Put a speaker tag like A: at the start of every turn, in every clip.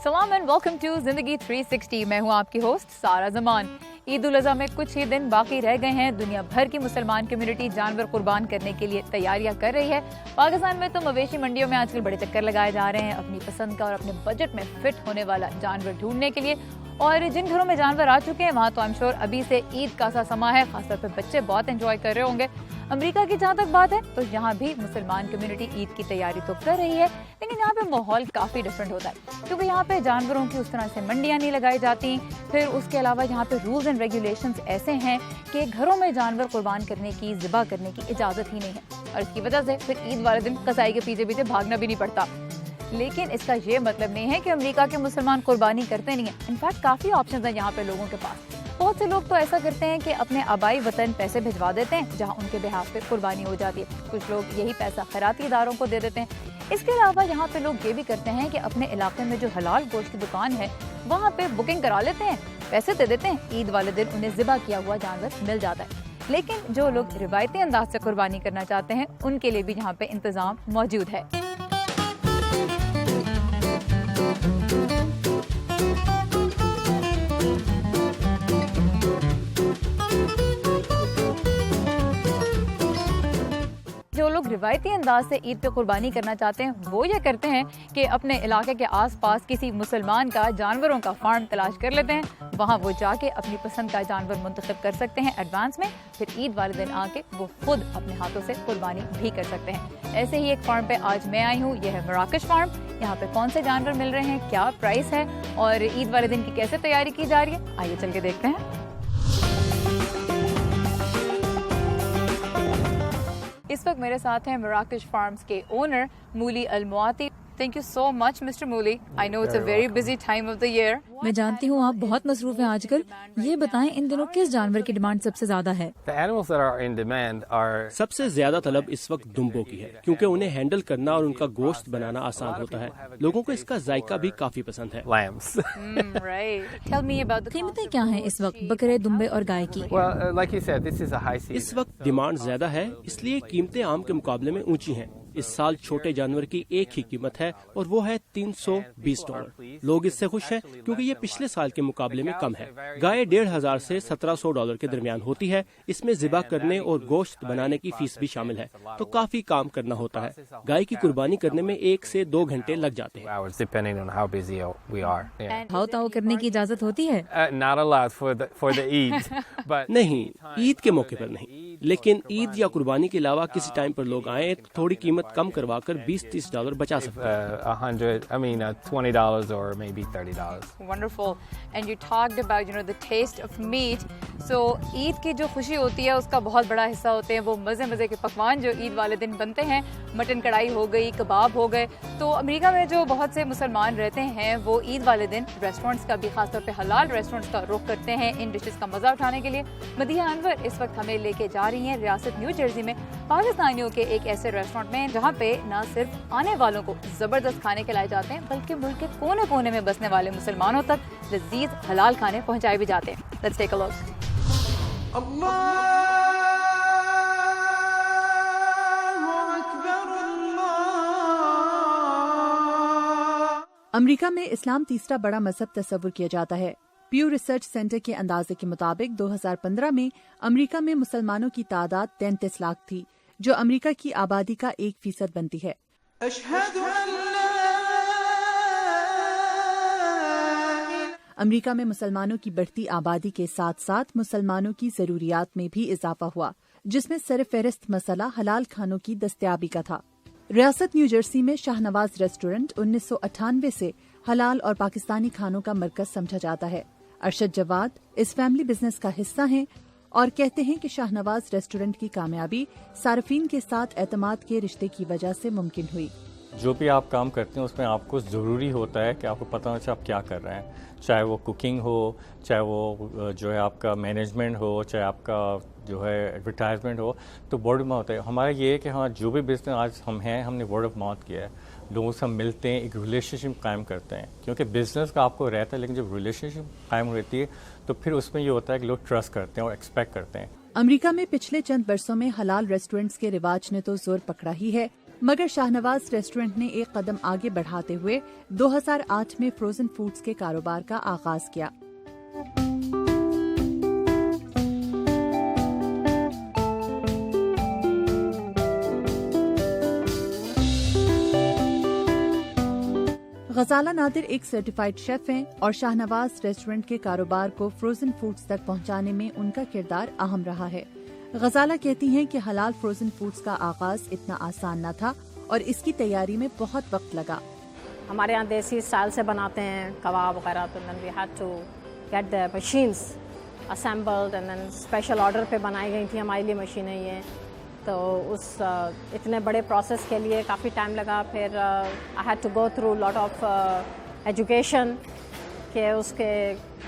A: सलाम and welcome to जिंदगी 360। मैं हूँ आपकी होस्ट सारा जमान। ईद उल अज़हा में कुछ ही दिन बाकी रह गए हैं। दुनिया भर की मुसलमान कम्युनिटी जानवर कुर्बान करने के लिए तैयारियां कर रही है। पाकिस्तान में तो मवेशी मंडियों में आजकल बड़े चक्कर लगाए जा रहे हैं अपनी पसंद का और अपने बजट में फिट होने वाला जानवर ढूंढने के लिए। और जिन घरों में जानवर आ चुके हैं वहाँ तो आई एम श्योर अभी से ईद का सा समा है, खासतौर पर बच्चे बहुत एंजॉय कर रहे होंगे। अमेरिका की जहाँ तक बात है तो यहाँ भी मुसलमान कम्युनिटी ईद की तैयारी तो कर रही है, लेकिन यहाँ पे माहौल काफ़ी डिफरेंट होता है क्योंकि यहाँ पे जानवरों की उस तरह से मंडियाँ नहीं लगाई जाती। फिर उसके अलावा यहाँ पे रूल्स एंड रेगुलेशंस ऐसे हैं कि घरों में जानवर कुर्बान करने की, ज़िबा करने की इजाज़त ही नहीं है और इसकी वजह से फिर ईद वाले दिन कसाई के पीछे पीछे भागना भी नहीं पड़ता। लेकिन इसका ये मतलब नहीं है कि अमेरिका के मुसलमान कुर्बानी करते नहीं हैं। इनफैक्ट काफ़ी ऑप्शंस हैं यहाँ पे लोगों के पास। बहुत से लोग तो ऐसा करते हैं कि अपने आबाई वतन पैसे भिजवा देते हैं जहाँ उनके बिहाफ पे कुर्बानी हो जाती है। कुछ लोग यही पैसा खैराती इदारों को दे देते हैं। इसके अलावा यहाँ पे लोग ये भी करते हैं कि अपने इलाके में जो हलाल गोश्त की दुकान है वहाँ पे बुकिंग करा लेते हैं, पैसे दे देते हैं, ईद वाले दिन उन्हें ज़िबा किया हुआ जानवर मिल जाता है। लेकिन जो लोग रिवायती अंदाज से कुर्बानी करना चाहते हैं उनके लिए भी यहाँ पे इंतजाम मौजूद है। जो लोग रिवायती अंदाज से ईद पे कुर्बानी करना चाहते हैं वो ये करते हैं कि अपने इलाके के आसपास किसी मुसलमान का जानवरों का फार्म तलाश कर लेते हैं। वहाँ वो जाके अपनी पसंद का जानवर मुंतखब कर सकते हैं एडवांस में, फिर ईद वाले दिन आके वो खुद अपने हाथों से कुर्बानी भी कर सकते हैं। ऐसे ही एक फार्म पे आज मैं आई हूँ, यह है मराकश फार्म। यहाँ पे कौन से जानवर मिल रहे हैं, क्या प्राइस है और ईद वाले दिन की कैसे तैयारी की जा रही है, आइए चल के देखते हैं। इस वक्त मेरे साथ हैं मराकश फार्म्स के ओनर मूली अल-मुआती। Thank you so much, Mr. Mooli. I know it's a very busy time of the year.
B: मैं जानती हूँ आप बहुत मसरूफ हैं आजकल। ये बताएं इन दिनों किस जानवर की डिमांड सबसे ज्यादा है?
C: The animals that are in demand are
D: सबसे ज्यादा तलब इस वक्त दुम्बों की है क्योंकि उन्हें हैंडल करना और उनका गोश्त बनाना आसान होता है। लोगों को इसका जायका भी काफी पसंद है।
C: lambs.
A: Right. Tell me about the
B: कीमतें क्या हैं इस वक्त बकरे, दुम्बे और गाय की?
C: Well, like you said, this is a high season.
D: इस वक्त डिमांड ज्यादा है, इसलिए कीमतें आम के मुकाबले में ऊंची हैं। इस साल छोटे जानवर की एक ही कीमत है और वो है $320। लोग इससे खुश हैं क्योंकि ये पिछले साल के मुकाबले में कम है। गाय $1,500 से $1,700 के दरमियान होती है। इसमें ज़िबा करने और गोश्त बनाने की फीस भी शामिल है, तो काफी काम करना होता है। गाय की कुर्बानी करने में 1 से 2 घंटे लग जाते हैं।
C: Hours, depending on how busy we are. Yeah.
B: भाव ताव करने की इजाजत होती है?
C: Not allowed for the Eid, but
D: नहीं, ईद के मौके पर नहीं, लेकिन ईद या कुर्बानी के अलावा किसी टाइम पर लोग आए तो थोड़ी कीमत कम करवा कर $20-30 बचा सकते हैं।
C: $20 or maybe $30.
A: Wonderful. And you talked about the taste of meat. So Eid की जो खुशी होती है उसका बहुत बड़ा हिस्सा होते हैं वो मज़े के पकवान जो ईद वाले दिन बनते हैं। मटन कढ़ाई हो गई, कबाब हो गए। तो अमेरिका में जो बहुत से मुसलमान रहते हैं वो ईद वाले दिन रेस्टोरेंट्स का भी, खासतौर पे हलाल रेस्टोरेंट्स का रुख करते हैं इन डिशेस का मज़ा उठाने के लिए। मदीहा अनवर इस वक्त हमें लेके जा रही हैं रियासत न्यू जर्सी में पाकिस्तानियों के एक ऐसे रेस्टोरेंट में जहाँ पे न सिर्फ आने वालों को जबरदस्त खाने खिलाए जाते हैं बल्कि मुल्क के कोने कोने में बसने वाले मुसलमानों तक लजीज हलाल खाने पहुँचाए भी जाते हैं। Let's take a look.
E: America में इस्लाम तीसरा बड़ा मजहब तस्वुर किया जाता है। प्यू रिसर्च सेंटर के अंदाजे के मुताबिक 2015 में अमेरिका में मुसलमानों की तादाद 33 लाख थी, जो अमेरिका की आबादी का 1% बनती है। अमेरिका में मुसलमानों की बढ़ती आबादी के साथ साथ मुसलमानों की जरूरियात में भी इजाफा हुआ, जिसमें सरफहरिस्त मसला हलाल खानों की दस्तयाबी का था। रियासत न्यू जर्सी में शाहनवाज रेस्टोरेंट 1998 से हलाल और पाकिस्तानी खानों का मरकज समझा जाता है। अरशद जवाद इस फैमिली बिजनेस का हिस्सा हैं और कहते हैं कि शाहनवाज रेस्टोरेंट की कामयाबी सार्फिन के साथ एतमाद के रिश्ते की वजह से मुमकिन हुई।
F: जो भी आप काम करते हैं उसमें आपको ज़रूरी होता है कि आपको पता होना चाहिए आप क्या कर रहे हैं, चाहे वो कुकिंग हो, चाहे वो जो है आपका मैनेजमेंट हो, चाहे आपका जो है एडवर्टाइजमेंट हो, तो वर्ड ऑफ माउथ है। हमारा ये है कि हाँ जो भी बिजनेस आज हम हैं हमने वर्ड ऑफ माउथ किया है, लोगों से हम मिलते हैं, एक रिलेशनशिप कायम करते हैं, क्योंकि बिजनेस का आपको रहता है लेकिन जब रिलेशनशिप कायम रहती है तो फिर उसमें ये होता है कि लोग ट्रस्ट करते हैं और एक्सपेक्ट करते हैं।
E: अमेरिका में पिछले चंद बरसों में हलाल रेस्टोरेंट्स के रिवाज ने तो जोर पकड़ा ही है, मगर शाहनवाज रेस्टोरेंट ने एक कदम आगे बढ़ाते हुए 2008 में फ्रोजन फूड्स के कारोबार का आगाज किया। गजाला नादिर एक सर्टिफाइड शेफ हैं और शाहनवाज रेस्टोरेंट के कारोबार को फ्रोजन फूड्स तक पहुंचाने में उनका किरदार अहम रहा है। गजाला कहती हैं कि हलाल फ्रोजन फूड्स का आगाज इतना आसान न था और इसकी तैयारी में बहुत वक्त लगा।
G: हमारे यहाँ देसी स्टाइल से बनाते हैं कबाब वगैरह, तो then we had to get the machines assembled and then special order पे बनाई गई थी हमारे लिए मशीनें ये। तो उस इतने बड़े प्रोसेस के लिए काफ़ी टाइम लगा। फिर I had to go through lot of education कि उसके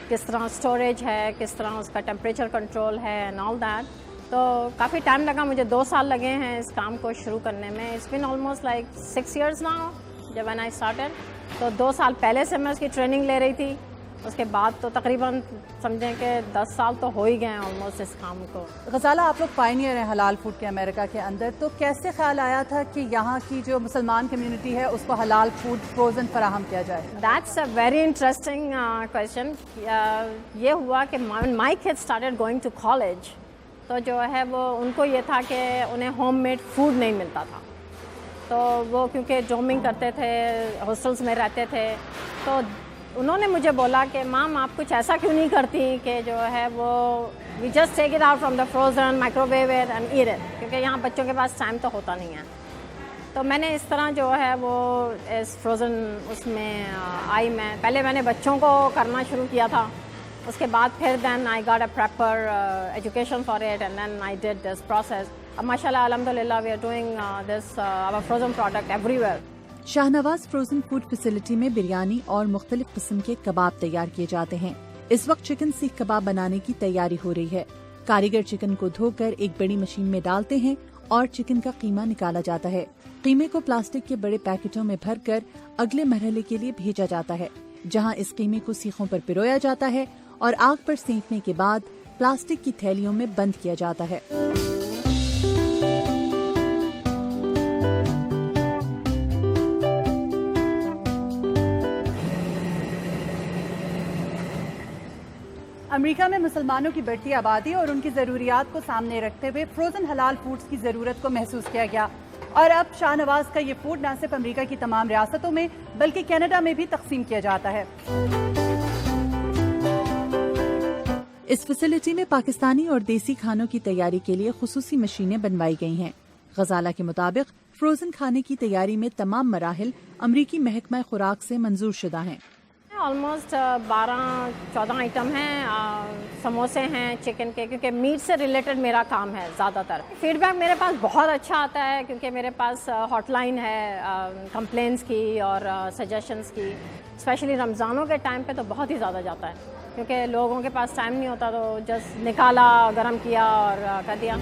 G: किस तरह स्टोरेज है, किस तरह उसका टेम्परेचर कंट्रोल है एंड ऑल दैट। तो काफ़ी टाइम लगा, मुझे 2 साल लगे हैं इस काम को शुरू करने में। It's been almost like 6 years now जब व्हेन आई स्टार्टेड। तो 2 साल पहले से मैं उसकी ट्रेनिंग ले रही थी, उसके बाद तो तकरीबन समझें कि 10 साल तो हो ही गए हैं ऑलमोस्ट इस काम को।
E: गजाला, आप लोग पायनियर हैं हलाल फूड के अमेरिका के अंदर, तो कैसे ख्याल आया था कि यहाँ की जो मुसलमान कम्युनिटी है उसको हलाल फूड फ्रोजन फराहम किया जाए?
G: That's a very interesting question. ये हुआ कि my kids started going to college, तो जो है वो उनको ये था कि उन्हें होममेड फूड नहीं मिलता था। तो वो क्योंकि डोमिंग करते थे, हॉस्टल्स में रहते थे, तो उन्होंने मुझे बोला कि माम आप कुछ ऐसा क्यों नहीं करती कि जो है वो we just take it out from the frozen, microwave it and eat it, क्योंकि यहाँ बच्चों के पास टाइम तो होता नहीं है। तो मैंने इस तरह जो है वो इस फ्रोज़न उसमें आई। पहले मैंने बच्चों को करना शुरू किया था, उसके बाद फिर then I got a proper education for it and then I did this process. अब माशाल्लाह अल्हम्दुलिल्लाह we are doing this our frozen product everywhere.
E: Shahnawaz frozen food facility में बिरयानी और मुख्तलिफ किस्म के कबाब तैयार किए जाते हैं। इस वक्त चिकन सीख कबाब बनाने की तैयारी हो रही है। कारीगर चिकन को धोकर एक बड़ी मशीन में डालते हैं और चिकन का कीमा निकाला जाता है। कीमे को प्लास्टिक के बड़े पैकेटों में भरकर अगले मरहले के लिए भेजा जाता है, जहां इस कीमे को सीखों पर पिरोया जाता है और आग पर सेंकने के बाद प्लास्टिक की थैलियों में बंद किया जाता है। अमेरिका में मुसलमानों की बढ़ती आबादी और उनकी ज़रूरियात को सामने रखते हुए फ्रोजन हलाल फूड्स की ज़रूरत को महसूस किया गया और अब शाहनवाज का ये फूड न सिर्फ अमेरिका की तमाम रियासतों में बल्कि कनाडा में भी तकसीम किया जाता है। इस फैसिलिटी में पाकिस्तानी और देसी खानों की तैयारी के लिए खुसूसी मशीनें बनवाई गई हैं। गजाला के मुताबिक फ्रोजन खाने की तैयारी में तमाम मराहिल अमरीकी महकमा खुराक से मंजूर शुदा हैं।
G: ऑलमोस्ट 12-14 आइटम हैं, समोसे हैं चिकन के, क्योंकि मीट से रिलेटेड मेरा काम है ज़्यादातर। फीडबैक मेरे पास बहुत अच्छा आता है क्योंकि मेरे पास हॉटलाइन है कंप्लेंट्स की और सजेशंस की। स्पेशली रमज़ानों के टाइम पे तो बहुत ही ज़्यादा जाता है क्योंकि लोगों के पास टाइम नहीं होता, तो जस्ट निकाला, गरम किया और कर दिया।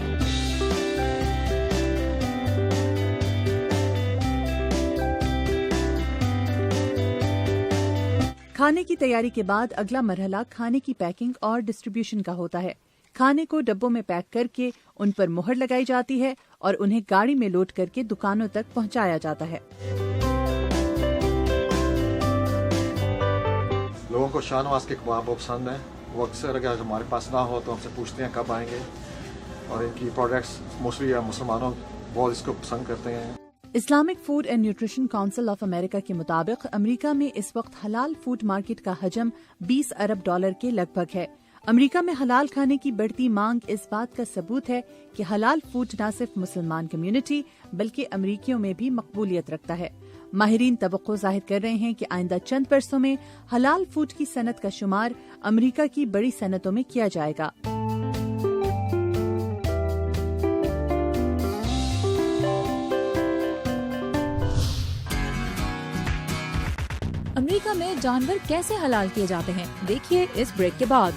E: खाने की तैयारी के बाद अगला मरहला खाने की पैकिंग और डिस्ट्रीब्यूशन का होता है। खाने को डब्बों में पैक करके उन पर मुहर लगाई जाती है और उन्हें गाड़ी में लोड करके दुकानों तक पहुंचाया जाता है।
H: लोगों को शाहनवाज के कबाब बहुत पसंद है। वो अक्सर अगर हमारे पास ना हो तो हमसे पूछते हैं कब आएंगे, और इनकी प्रोडक्ट्स मोस्टली मुसलमानों बहुत इसको पसंद करते हैं।
E: Islamic food and nutrition council of America के मुताबिक अमेरिका में इस वक्त हलाल फूड मार्केट का हजम $20 अरब के लगभग है। अमेरिका में हलाल खाने की बढ़ती मांग इस बात का सबूत है कि हलाल फूड न सिर्फ मुसलमान कम्युनिटी बल्कि अमरीकियों में भी मकबूलियत रखता है। माहिरीन तवक्को जाहिर कर रहे हैं कि आइंदा चंद बरसों में हलाल फूड की सनत का शुमार अमेरिका की बड़ी सनतों में किया जाएगा।
B: अमेरिका में जानवर कैसे हलाल किए जाते हैं, देखिए इस ब्रेक के बाद।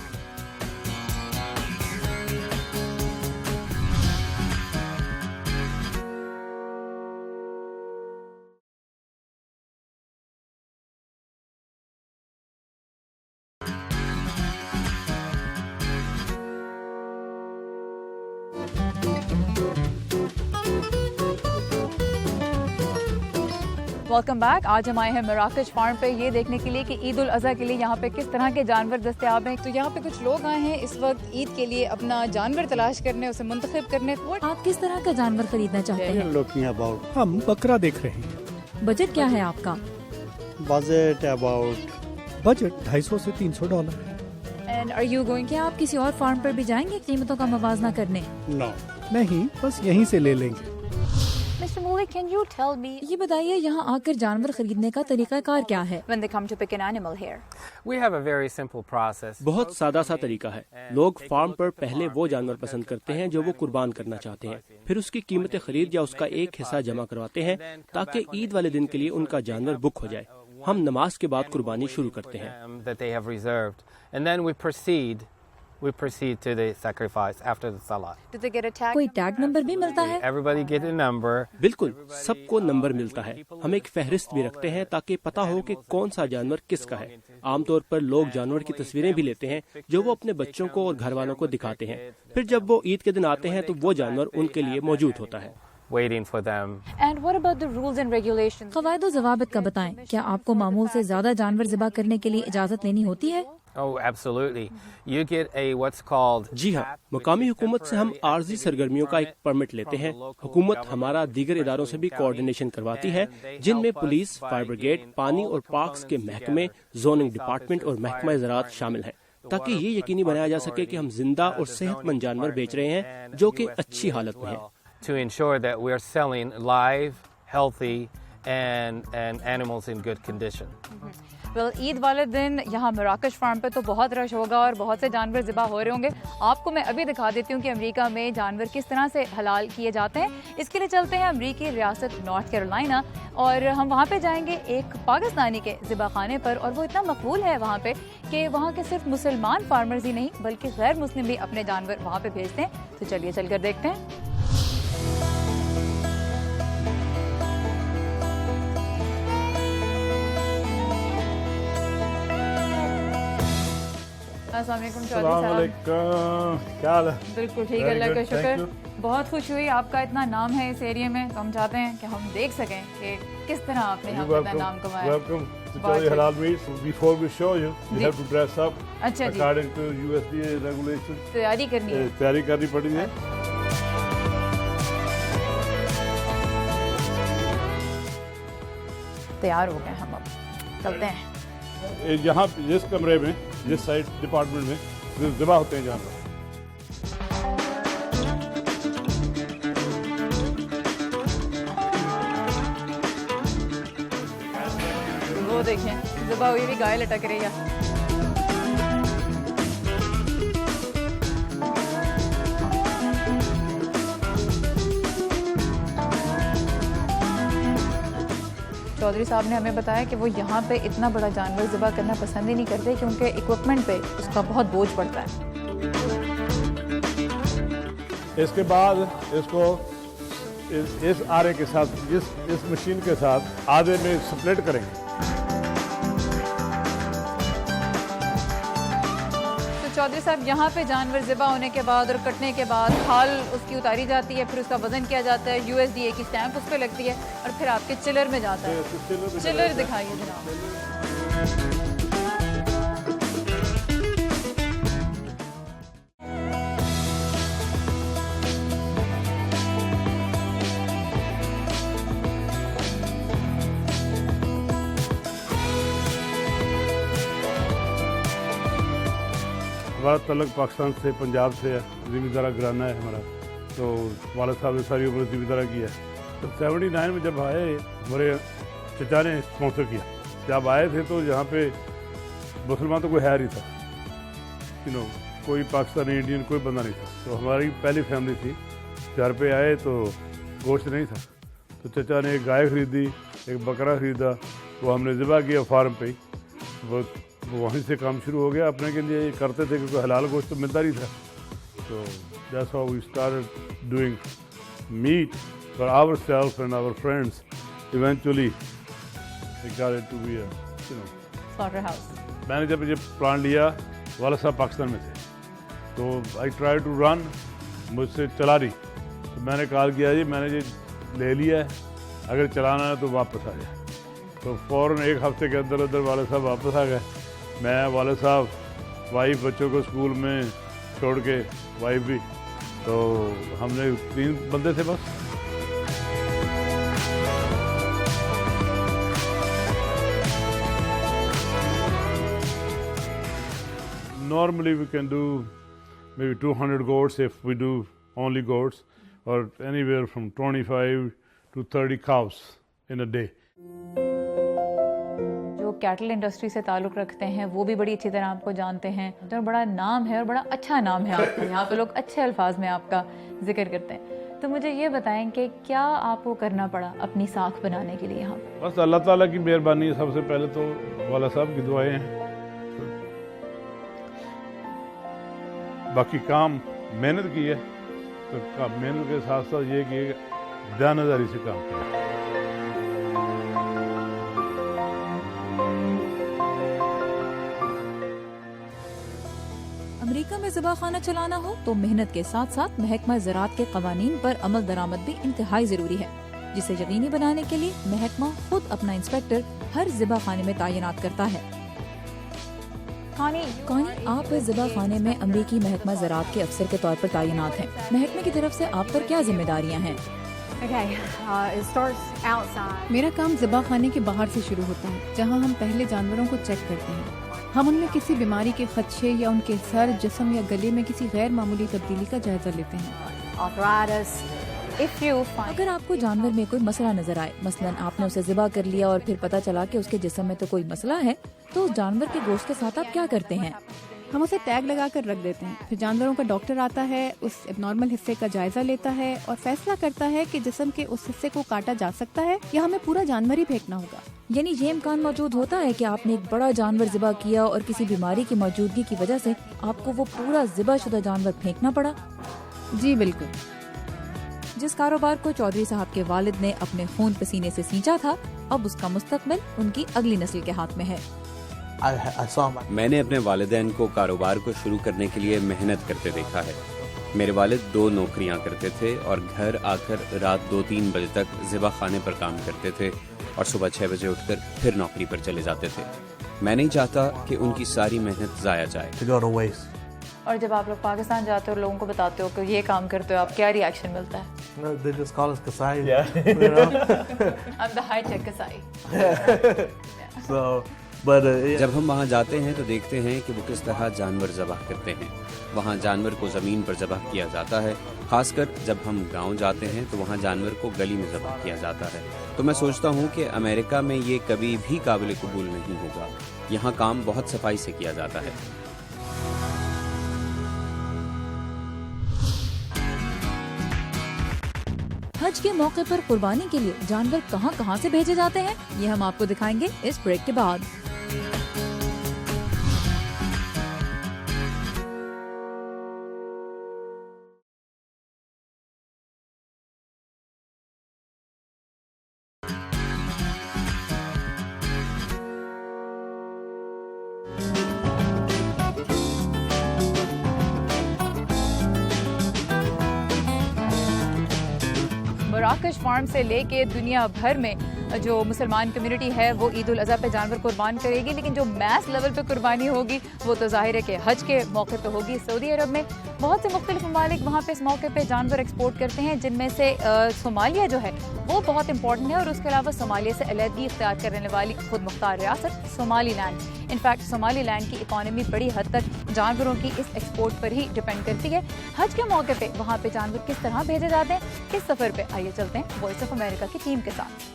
A: Welcome back. आज हम आए हैं मराकश फार्म पे ये देखने के लिए कि ईद उल अज़हा के लिए यहाँ पे किस तरह के जानवर दस्तयाब हैं। तो यहाँ पे कुछ लोग आए हैं इस वक्त ईद के लिए अपना जानवर तलाश करने, उसे मुंतखब करने।
B: आप किस तरह का जानवर खरीदना चाहते हैं?
I: हम बकरा देख रहे हैं।
B: बजट क्या है आपका?
I: बजट बजट $250 से $300 है।
A: And are you going?
B: क्या आप किसी और फार्म पर भी जाएंगे कीमतों का मवाजना करने?
I: नो, नहीं, बस यहीं से ले लेंगे।
A: Mr. Mooley, can you tell me
B: ये बताइए यहाँ आकर जानवर खरीदने का तरीका कार क्या है?
A: when they come to pick an animal here?
C: We have a very simple process.
D: बहुत सादा सा तरीका है। लोग फार्म पर पहले वो जानवर पसंद करते हैं जो वो कुर्बान करना चाहते हैं, फिर उसकी कीमत खरीद या उसका एक हिस्सा जमा करवाते हैं ताकि ईद वाले दिन के लिए उनका जानवर बुक हो जाए। हम नमाज के बाद कुर्बानी शुरू करते हैं।
C: That they have reserved, and then we proceed to the sacrifice after the salah.
A: Do they get a tag?
B: कोई टैग नंबर भी मिलता है?
C: Everybody get a number.
D: बिल्कुल, सबको नंबर मिलता है। हम एक फहरिस्त भी रखते हैं ताकि पता हो कि कौन सा जानवर किसका है। आमतौर पर लोग जानवर की तस्वीरें भी लेते हैं जो वो अपने बच्चों को और घर वालों को दिखाते हैं। फिर जब वो ईद के दिन आते हैं तो वो जानवर उनके लिए मौजूद होता है।
C: Waiting for them.
A: And what about the rules and regulations?
B: क़वायद और ज़वाबित का बताएं। क्या आपको मामूल से ज्यादा जानवर ज़िबा करने के लिए इजाज़त लेनी होती है?
C: Oh, absolutely. You get a what's called.
D: जी हाँ, मकामी हुकूमत से हम आर्जी सरगर्मियों का एक परमिट लेते हैं। हुकूमत हमारा दीगर इदारों से भी कोऑर्डिनेशन करवाती है, जिनमें पुलिस, फायर ब्रिगेड, पानी और पार्क्स के महकमे, जोनिंग डिपार्टमेंट और महकमा ज़राअत शामिल हैं, ताकि ये यकीनी बनाया जा सके कि हम जिंदा और सेहतमंद जानवर बेच रहे हैं जो कि अच्छी हालत में हैं।
C: To ensure that we are selling live, healthy, and animals in good condition.
A: Well, Eid वाले दिन यहाँ मराकश फार्म पे तो बहुत रश होगा और बहुत से जानवर ज़िबा हो रहे होंगे। आपको मैं अभी दिखा देती हूँ कि अमेरिका में जानवर किस तरह से हलाल किए जाते हैं। इसके लिए चलते हैं अमेरिकी रियासत नॉर्थ कैरोलिना और हम वहाँ पे जाएंगे एक पाकिस्तानी के ज़िबा खाने पर। और वो इतना मकबूल है वहाँ पे कि वहाँ के सिर्फ मुसलमान फार्मर्स ही नहीं बल्कि गैर मुस्लिम भी अपने जानवर वहाँ पे भेजते हैं। तो चलिए चल कर देखते हैं। अस्सलामुअलैकुम चौधरी साहब।
J: क्या हाल है?
A: बिल्कुल ठीक है, अल्लाह का शुक्र। बहुत खुश हुई, आपका इतना नाम है इस एरिया में, तो हम चाहते हैं कि हम देख सकें कि किस तरह आपने यहाँ पे नाम कमाया।
J: Welcome to Chaudhary Halal Meats. Before we show you, you have to dress up
A: अच्छा जी,
J: according to USDA regulations.
A: तैयारी करनी है।
J: तैयारी करनी पड़ी है।
A: तैयार हो गए हम, अब चलते हैं।
J: यहाँ जिस कमरे में, जिस साइड डिपार्टमेंट में ज़िबा होते हैं जानवर,
A: वो देखें ज़िबा हुई भी गाय लटक रही है। चौधरी साहब ने हमें बताया कि वो यहाँ पे इतना बड़ा जानवर ज़िबा करना पसंद ही नहीं करते क्योंकि इक्विपमेंट पे उसका बहुत बोझ पड़ता है।
J: इसके बाद इसको इस आरे के साथ, इस मशीन के साथ आधे में स्प्लिट करेंगे।
A: तो चौधरी साहब यहाँ पे जानवर ज़िबा होने के बाद और कटने के बाद खाल उसकी उतारी जाती है, फिर उसका वजन किया जाता है, USDA की स्टैंप उस पर लगती है और फिर आपके चिलर में जाता है। चिलर दिखाइए जनाब।
J: हमारा तल्लक पाकिस्तान से, पंजाब से है, ज़मींदारा घराना है हमारा। तो वालिद साहब ने सारी उम्र ज़मींदारा की है। तो 79 में जब आए, हमारे चचा ने स्पॉन्सर किया। जब आए थे तो यहाँ पे मुसलमान तो कोई है नहीं था, कोई पाकिस्तानी, इंडियन कोई बंदा नहीं था। तो हमारी पहली फैमिली थी। घर पे आए तो गोश्त नहीं था, तो चचा ने एक गाय ख़रीदी, एक बकरा ख़रीदा, वो हमने ज़िबा किया फार्म पे। वो वहीं से काम शुरू हो गया। अपने के लिए करते थे क्योंकि हलाल गोश्त तो मिलता नहीं था। तो that's how we started doing meat for ourselves and our friends. Eventually we got it to be a
A: slaughterhouse.
J: मैंने जब ये प्लान लिया, वाला साहब पाकिस्तान में थे, तो आई ट्राई टू रन, मुझसे चला नहीं। तो मैंने कॉल किया, जी मैंने ये ले लिया है, अगर चलाना है तो वापस आ जाए। تو فوراً ایک ہفتے کے اندر اندر والد صاحب واپس آ گئے. میں، والد صاحب، وائف، بچوں کو اسکول میں چھوڑ کے، وائف بھی، تو ہم نے 3 بندے تھے بس. Normally we can do maybe 200 goats if we do only goats, or anywhere from 25 to 30 cows in a day.
A: جو کیٹل انڈسٹری سے تعلق رکھتے ہیں وہ بھی بڑی اچھی طرح آپ کو جانتے ہیں، اور بڑا نام ہے اور بڑا اچھا نام ہے آپ کا. یہاں پہ لوگ اچھے الفاظ میں آپ کا ذکر کرتے ہیں. تو مجھے یہ بتائیں کہ کیا آپ کو کرنا پڑا اپنی ساکھ بنانے کے لیے یہاں پہ؟
J: بس اللہ تعالیٰ کی مہربانی ہے. سب سے پہلے تو والد صاحب کی دعائیں ہیں. باقی کام محنت کی ہے، تو محنت کے ساتھ ساتھ یہ کہ دیانتداری سے کام کیا.
B: امریکہ میں ذبح خانہ چلانا ہو تو محنت کے ساتھ ساتھ محکمہ زراعت کے قوانین پر عمل درآمد بھی انتہائی ضروری ہے، جسے یقینی بنانے کے لیے محکمہ خود اپنا انسپیکٹر ہر ذبح خانے میں تعینات کرتا ہے. کانی، آپ ذبح خانے میں امریکی محکمہ زراعت کے افسر کے طور پر تعینات ہیں. محکمے کی طرف سے آپ پر کیا ذمہ داریاں ہیں؟
E: میرا کام ذبح خانے کے باہر سے شروع ہوتا ہے، جہاں ہم پہلے جانوروں کو چیک کرتے ہیں. ہم ان میں کسی بیماری کے خدشے یا ان کے سر، جسم یا گلے میں کسی غیر معمولی تبدیلی کا جائزہ لیتے ہیں.
B: اگر آپ کو جانور میں کوئی مسئلہ نظر آئے، مثلاً آپ نے اسے ذبح کر لیا اور پھر پتہ چلا کہ اس کے جسم میں تو کوئی مسئلہ ہے، تو اس جانور کے گوشت کے ساتھ آپ کیا کرتے ہیں؟
E: ہم اسے ٹیگ لگا کر رکھ دیتے ہیں. پھر جانوروں کا ڈاکٹر آتا ہے، اس اب نارمل حصے کا جائزہ لیتا ہے اور فیصلہ کرتا ہے کہ جسم کے اس حصے کو کاٹا جا سکتا ہے یا ہمیں پورا جانور ہی پھینکنا ہوگا.
B: یعنی یہ امکان موجود ہوتا ہے کہ آپ نے ایک بڑا جانور ذبح کیا اور کسی بیماری کی موجودگی کی وجہ سے آپ کو وہ پورا ذبح شدہ جانور پھینکنا پڑا؟
E: جی بالکل.
B: جس کاروبار کو چودھری صاحب کے والد نے اپنے خون پسینے سے سینچا تھا، اب اس کا مستقبل ان کی اگلی نسل کے ہاتھ میں ہے.
K: میں نے اپنے والدین کو کاروبار کو شروع کرنے کے لیے محنت کرتے دیکھا ہے. میرے والد 2 نوکریاں کرتے تھے اور گھر آ کر رات 2-3 بجے تک ذبح خانے پر کام کرتے تھے اور صبح 6 بجے اٹھ کر پھر نوکری پر چلے جاتے تھے. میں نہیں چاہتا کہ ان کی ساری محنت ضائع جائے.
A: اور جب آپ لوگ پاکستان جاتے ہو اور لوگوں کو بتاتے ہو کہ یہ کام کرتے ہو، آپ کیا ری ایکشن ملتا ہے؟ I'm the high tech Kasai.
K: جب ہم وہاں جاتے ہیں تو دیکھتے ہیں کہ وہ کس طرح جانور ذبح کرتے ہیں. وہاں جانور کو زمین پر ذبح کیا جاتا ہے. خاص کر جب ہم گاؤں جاتے ہیں تو وہاں جانور کو گلی میں ذبح کیا جاتا ہے. تو میں سوچتا ہوں کہ امریکہ میں یہ کبھی بھی قابل قبول نہیں ہوگا. یہاں کام بہت صفائی سے کیا جاتا ہے.
B: حج کے موقع پر قربانی کے لیے جانور کہاں کہاں سے بھیجے جاتے ہیں، یہ ہم آپ کو دکھائیں گے اس بریک کے بعد.
A: مراکش فارم سے لے کے دنیا بھر میں جو مسلمان کمیونٹی ہے وہ عید الاضحیٰ پہ جانور قربان کرے گی، لیکن جو میس لیول پہ قربانی ہوگی وہ تو ظاہر ہے کہ حج کے موقع پہ ہوگی. سعودی عرب میں بہت سے مختلف ممالک وہاں پہ اس موقع پہ جانور ایکسپورٹ کرتے ہیں، جن میں سے صومالیہ جو ہے وہ بہت امپورٹنٹ ہے، اور اس کے علاوہ صومالیہ سے علیحدگی اختیار کرنے والی خود مختار ریاست صومالی لینڈ. انفیکٹ صومالی لینڈ کی اکانومی بڑی حد تک جانوروں کی اس ایکسپورٹ پر ہی ڈپینڈ کرتی ہے. حج کے موقع پہ وہاں پہ جانور کس طرح بھیجے جاتے ہیں، اس سفر پہ آئیے چلتے ہیں وائس آف امریکہ کی ٹیم کے ساتھ.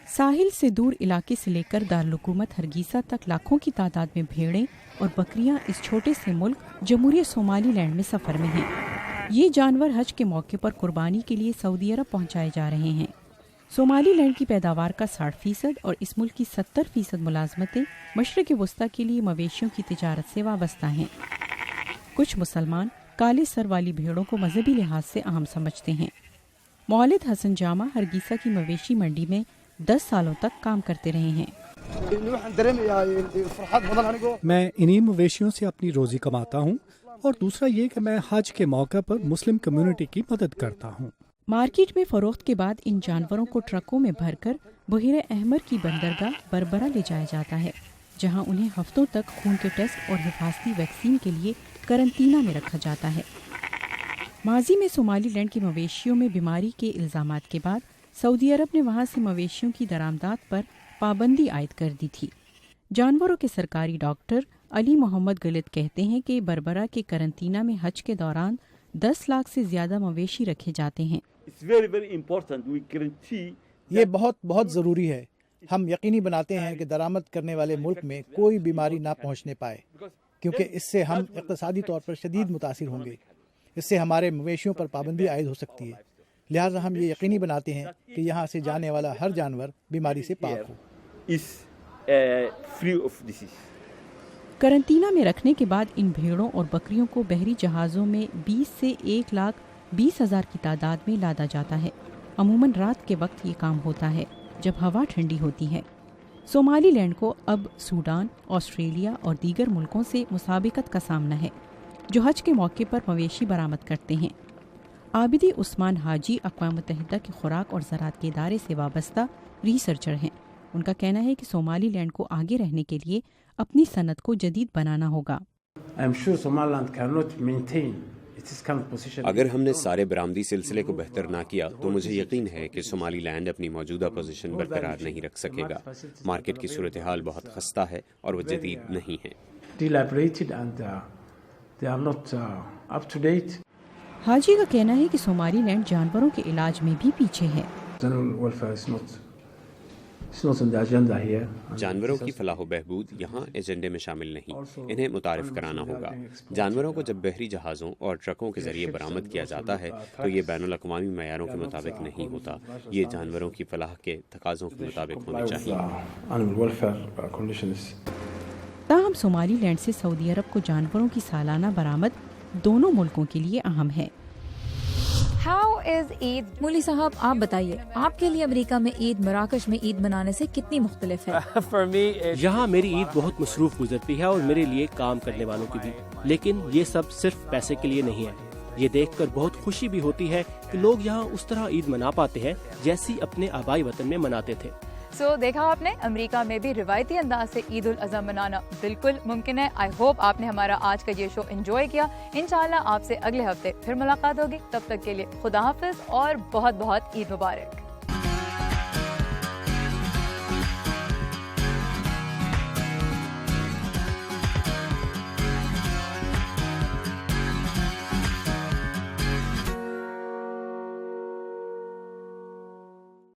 L: ساحل سے دور علاقے سے لے کر دارالحکومت ہرگیسا تک لاکھوں کی تعداد میں بھیڑیں اور بکریاں اس چھوٹے سے ملک جمہوریہ صومالی لینڈ میں سفر میں ہیں. یہ جانور حج کے موقع پر قربانی کے لیے سعودی عرب پہنچائے جا رہے ہیں. صومالی لینڈ کی پیداوار کا 60% اور اس ملک کی 70% ملازمتیں مشرق وسطیٰ کے لیے مویشیوں کی تجارت سے وابستہ ہیں. کچھ مسلمان کالے سر والی بھیڑوں کو مذہبی لحاظ سے اہم سمجھتے ہیں. مولد حسن جامع ہرگیسا کی مویشی منڈی میں 10 سالوں تک کام کرتے رہے ہیں.
I: میں انہی مویشیوں سے اپنی روزی کماتا ہوں، اور دوسرا یہ کہ میں حج کے موقع پر مسلم کمیونٹی کی مدد کرتا ہوں.
L: मार्केट में फरोख्त के बाद इन जानवरों को ट्रकों में भरकर बहीर अहमर की बंदरगाह बरबरा ले जाया जाता है, जहां उन्हें हफ्तों तक खून के टेस्ट और हिफाजती वैक्सीन के लिए करंटीना में रखा जाता है। माजी में सोमालीलैंड के मवेशियों में बीमारी के इल्जामात के बाद सऊदी अरब ने वहां से मवेशियों की दरामदात पर पाबंदी आयद कर दी थी। जानवरों के सरकारी डॉक्टर अली मोहम्मद गलित कहते हैं कि बरबरा के करंटीना में हज के दौरान 10 लाख से ज्यादा मवेशी रखे जाते हैं।
I: ये बहुत ज़रूरी है। हम यकीनी बनाते हैं कि दरामद करने वाले मुल्क में कोई बीमारी ना पहुंचने पाए, क्योंकि इससे हम इक़्तिसादी तौर पर शदीद मुतासिर होंगे। इससे हमारे मवेशियों पर पाबंदी आयद हो सकती है। लिहाजा हम ये यकीनी बनाते हैं कि यहाँ से जाने वाला हर जानवर बीमारी से पाक हो।
L: करंटीना में रखने के बाद इन भेड़ों और बकरियों को बहरी जहाज़ों में 20 से 1,20,000 की तादाद में लादा जाता है। अमूमन रात के वक्त ये काम होता है जब हवा ठंडी होती है। सोमालीलैंड को अब सूडान, ऑस्ट्रेलिया और दीगर मुल्कों से मुसाबिकत का सामना है, जो हज के मौके पर मवेशी बरामद करते हैं। आबिदी उस्मान हाजी अक़वाम मुत्तहिदा के खुराक और ज़राअत के इदारे से वाबस्ता रिसर्चर हैं। उनका कहना है कि सोमालीलैंड को आगे रहने के लिए अपनी सनत को जदीद बनाना होगा।
K: अगर हमने सारे बरामदी सिलसिले को बेहतर ना किया तो मुझे यकीन है कि सोमालीलैंड अपनी मौजूदा पोजीशन बरकरार नहीं रख सकेगा। मार्केट की सूरत हाल बहुत खस्ता है और वो जदीद नहीं है।
L: हाजी का कहना है कि सोमालीलैंड जानवरों के इलाज में भी पीछे है।
K: जानवरों की फलाह बहबूद यहाँ एजेंडे में शामिल नहीं। इन्हें मुतारिफ कराना होगा। जानवरों को जब बहरी जहाज़ों और ट्रकों के जरिए बरामद किया जाता है तो ये बैनुल अक़वामी मयारों के मुताबिक नहीं होता। ये जानवरों की फलाह के तकाज़ों के मुताबिक होना चाहिए।
L: ताहम सोमालीलैंड से सऊदी अरब को जानवरों की सालाना बरामद दोनों मुल्कों के लिए अहम है।
A: How is Eid?
B: मौली साहब आप बताइए, आपके लिए अमेरिका में ईद मराकश में ईद मनाने से कितनी मुख्तलिफ है?
C: For me,
D: यहाँ मेरी ईद बहुत मसरूफ गुजरती है और मेरे लिए काम करने वालों की भी। लेकिन ये सब सिर्फ पैसे के लिए नहीं है। ये देखकर बहुत खुशी भी होती है कि लोग यहाँ उस तरह ईद मना पाते हैं जैसी अपने आबाई वतन में मनाते थे।
A: देखा आपने, अमेरिका में भी रिवायती अंदाज से ईद उल अज़हा मनाना बिल्कुल मुमकिन है। आई होप आपने हमारा आज का ये शो एंजॉय किया। इंशाल्लाह आपसे अगले हफ्ते फिर मुलाकात होगी। तब तक के लिए खुदा हाफिज और बहुत बहुत ईद मुबारक।